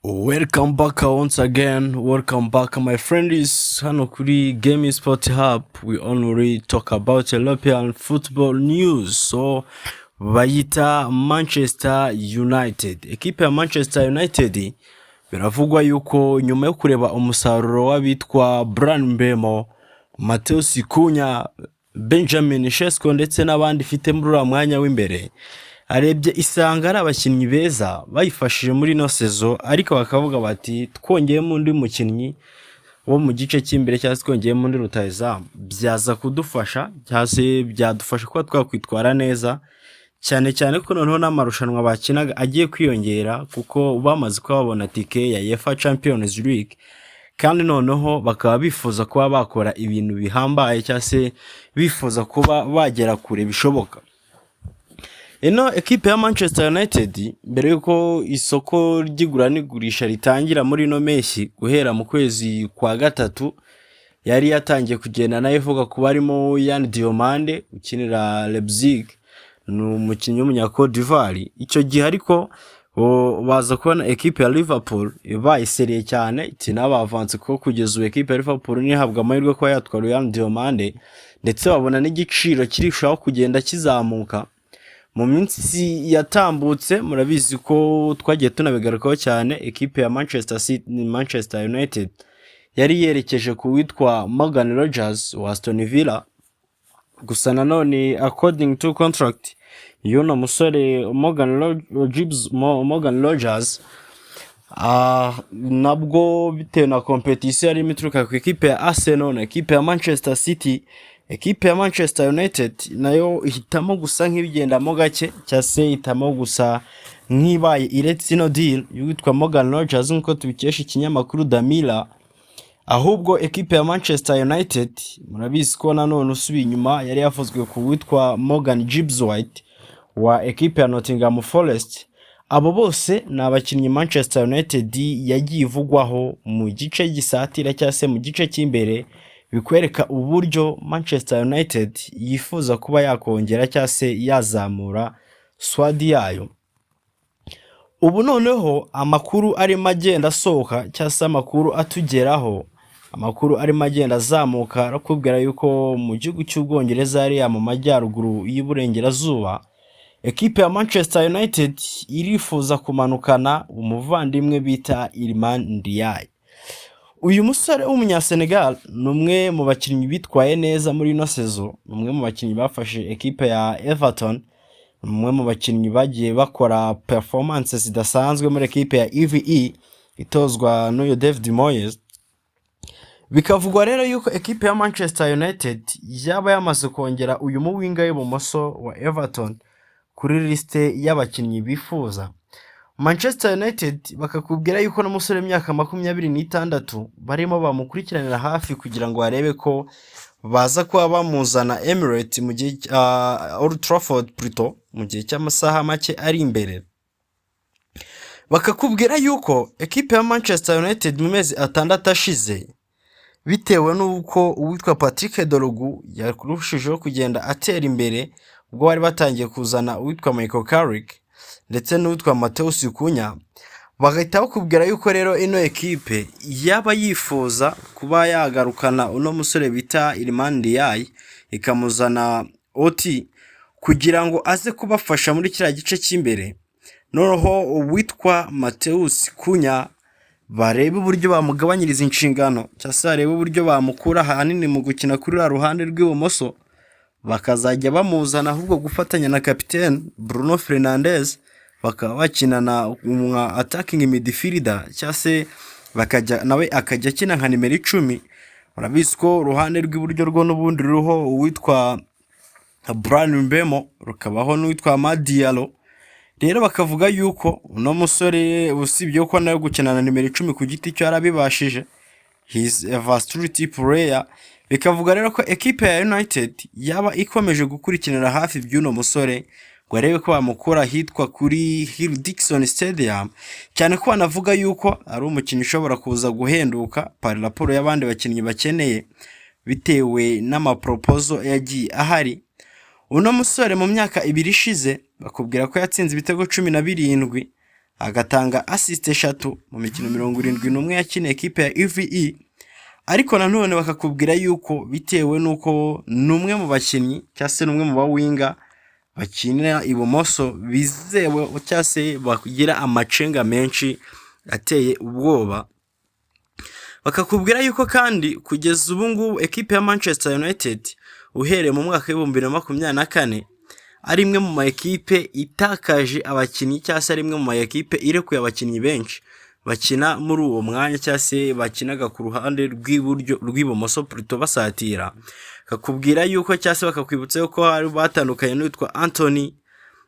Welcome back once again. Welcome back, my friends. Hano kuri Gaming Sport Hub, we only talk about European football news. So bayita Manchester United. Ekipe ya Manchester United biravugwa yuko nyuma yo kureba umusaruro w'abitwa Bryan Mbeumo, Matheus Cunha, Benjamin Sesko ndetse n'abandi ifite muri uriya mwanya w'imbere, arebye isanga ari abakinnyi beza bayifashije muri no sezo, ariko bakavuga bati twongeyemo undi mukinnyi wo mu gice cy'imbere cyangwa se twongeyemo undi rutahizamu byaza kudufasha cyangwa se byadufasha kuba twakwitwara neza, cyane cyane ko noneho n'amarushanwa bakinaga agiye kwiyongera kuko bamaze kuba babona tike ya UEFA Champions League, kandi noneho bakaba bifuza kuba bakora ibintu bihambaye cyangwa se bifuza kuba bagera kure bishoboka. Ino ekipe ya Manchester United mbere yuko isoko ry'igura n'igurisha ritangira muri no mpeshyi guhera mu kwezi kwa gatatu, yari yatangiye kugenda nayo ivuga kuba arimo Yan Diomande ukinira Leipzig, n'umukinnyi w'umunya-Cote d'Ivoire. Icyo gihe ariko baza kubona ekipe ya Liverpool bayisereye cyane iti n'abavanze ko kugeza ubu ekipe ya Liverpool nihabwa amahirwe ko yatwara Yan Diomande, ndetse babona n'igiciro kirushaho kugenda kizamuka. Mu minsi yatambutse murabizi ko twagiye tunabigarukaho cyane, ekipe ya Manchester United yari yerekeje ku witwa Morgan Rogers wa Aston Villa. Gusa nanone according to contract y'uno musore Morgan Rogers, nabwo bitewe na competition yari imituruka ku ekipe ya Arsenal na ekipe ya Manchester City, ekipe ya Manchester United nayo ihitamo gusa nk'ibigendamo gake cyangwa se ihitamo gusa nk'ibaye iretse ino deal y'uwitwa Morgan Rogers nk'uko tubikesha ikinyamakuru Damila. Ahubwo ekipe ya Manchester United murabizi ko nanone usubiye inyuma yari yafuzwe ku witwa Morgan Gibbs White wa ekipe ya Nottingham Forest. Abo bose ni abakinnyi Manchester United yagiye ivugwaho mu gice gisatira cyangwa se mu gice cy'imbere, bikwereka uburyo Manchester United yifuza kuba yakongera cyangwa se yazamura swadi yayo. Ubu noneho amakuru arimo agenda asohoka cyangwa se amakuru atugeraho, amakuru arimo agenda azamuka arakubwira yuko mu gihugu cy'Ubwongereza ari mu majyaruguru y'Iburengerazuba, ekipe ya Manchester United irifuza kumanukana umuvandimwe bita Iliman Ndiaye. Uyu musore w'umunyasenegal ni umwe mu bakinnyi bitwaye neza muri ino sezo, umwe mu bakinnyi bafashe ekipe ya Everton, umwe mu bakinnyi bagiye bakora performances zidasanzwe muri ekipe ya EVE itozwa n'uyu David Moyes. Bikavugwa rero yuko ekipe ya Manchester United yaba yamaze kongera uyu muwinga w'ibumoso wa Everton kuri liste y'abakinnyi bifuza. Manchester United bakakubwira yuko n'umusore w'imyaka 26 barimo bamukurikiranira hafi kugira ngo barebe ko baza kuba bamuzana Emirates mu gihe Old Trafford Pluto mu gihe cy'amasaha make ari imbere. Bakakubwira yuko ekipe ya Manchester United mu mezi 6 ashize, bitewe n'uko uwitwa Patrick Dorgu yarushijeho kugenda atera imbere, ubwo bari batangiye kuzana uwitwa Michael Carrick ndetse n'uwitwa Matheus Cunha, bagahita bakubwira yuko rero ino ekipe yaba yifuza kuba yagarukana uno musore bita Iliman Ndiaye ikamuzana OT kugira ngo aze kubafasha muri kiriya gice cy'imbere. Noneho uwitwa Matheus Cunha barebe uburyo bamugabanyiriza inshingano cyangwa se barebe uburyo bamukura ahanini mu gukina kuri ruhande rw'ibumoso, bakazajya bamuzana ahubwo gufatanya na kapiteni Bruno Fernandes, bakaba bakinana attacking midfielder cyangwa se bakajya nawe akajya akina nka nimero 10. Murabizi ko uruhande rw'iburyo rwo n'ubundi ruho uwitwa Bryan Mbeumo, rukabaho n'uwitwa Amad Diallo. Rero bakavuga yuko uno musore usibye ko nayo gukina na nimero 10 ku giti cyo arabibashije, he's a versatility player. Bikavuga rero ko ekipe ya United yaba ikomeje gukurikiranira hafi by'uno musore ngo arebe ko bamukura hitwa kuri Hill Dixon Stadium, cyane ko banavuga yuko ari umukinnyi ushobora kuza guhenduka par rapport y'abandi bakinnyi bakeneye bitewe n'amaproposal yagiye ahari. Uno musore mu myaka 2 ishize bakubwira ko yatsinze ibitego 17, agatanga assist 3 mu mikino 71 yakiniye ekipe ya EVE. Ariko nanone bakakubwira yuko bitewe nuko numwe mu bakinnyi cyase numwe mu bawinga bakinira ibumoso bizewe cyase bakugira amacenga menshi ateye ubwoba. Bakakubwira yuko kandi kugeza ubu ngubu ekipe ya Manchester United uhereye mu mwaka wa 2024 ari imwe mu ma ekipe itakaje abakinnyi cyase ari imwe mu ma ekipe irekuye abakinnyi benshi bakina muri uwo mwanya cyase bakinaga ku ruhande rw'iburyo rw'ibumoso plutôt basatira. Kakubwira yuko cyase bakakwibutsa yuko hari batandukanye n'uwitwa Anthony,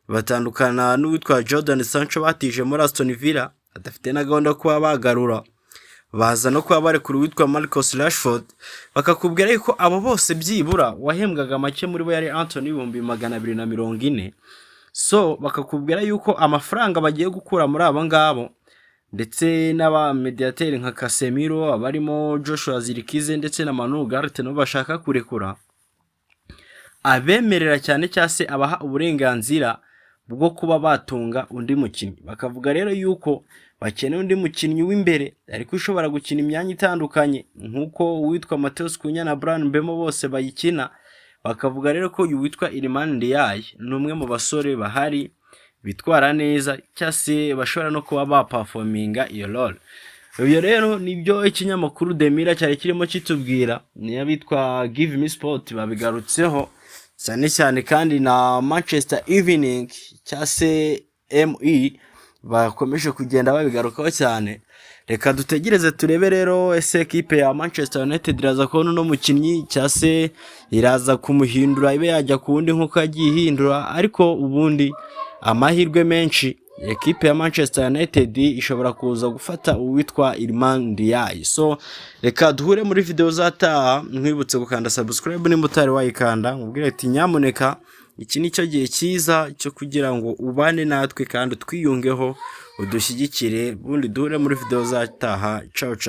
batandukana n'uwitwa Jordan Sancho batije muri Aston Villa adafite na gahunda kuba bagarura, baza no kuba barekura uwitwa Marcus Rashford. Bakakubwira yuko abo bose byibura wahembwaga make muri bo yari Anthony 240. So bakakubwira yuko amafaranga bagiye gukura muri abo ngabo ndetse n'aba mediateur nka Casemiro, abarimo Joshua Zirkize ndetse na Manu Ugarte no bashaka kurekura, abemerera cyane cyase abaha uburenganzira bwo kuba batunga undi mukinnyi. Bakavuga rero yuko bakeneye undi mukinnyi w'imbere ariko ushobora gukina imyanya itandukanye nkuko uwitwa Mateus Cunha na Bryan Mbeumo bose bayikina. Bakavuga rero ko uyu witwa Iliman Ndiaye numwe mu basore bahari bitwara neza cyase bashobora no kuba baperforminga iyo role. Ibyo rero nibyo ikinyamakuru The Mirror cyari kirimo kitubwira, niyo bitwa Give Me Sport babigarutseho cyane kandi na Manchester Evening cyase ME bakomeje kugenda babigarukaho cyane. Reka dutegereze turebe rero ese ekipe ya Manchester United iraza kubona no mukinnyi cyase iraza kumuhindura ibe yajya ku wundi nkuko yagiye hindura. Ariko ubundi amahirwe menshi ekipe ya Manchester United ishobora kuza gufata uwitwa Iliman Ndiaye. So reka duhure muri video zataha, nkwibutse gukanda subscribe nimba utari wayikanda, nkubwire ati nyamuneka iki nicyo gihe cyiza cyo kugira ngo ubane natwe kandi twiyungeho udushyigikire. Bundi duhure muri video zataha. Ciao ciao.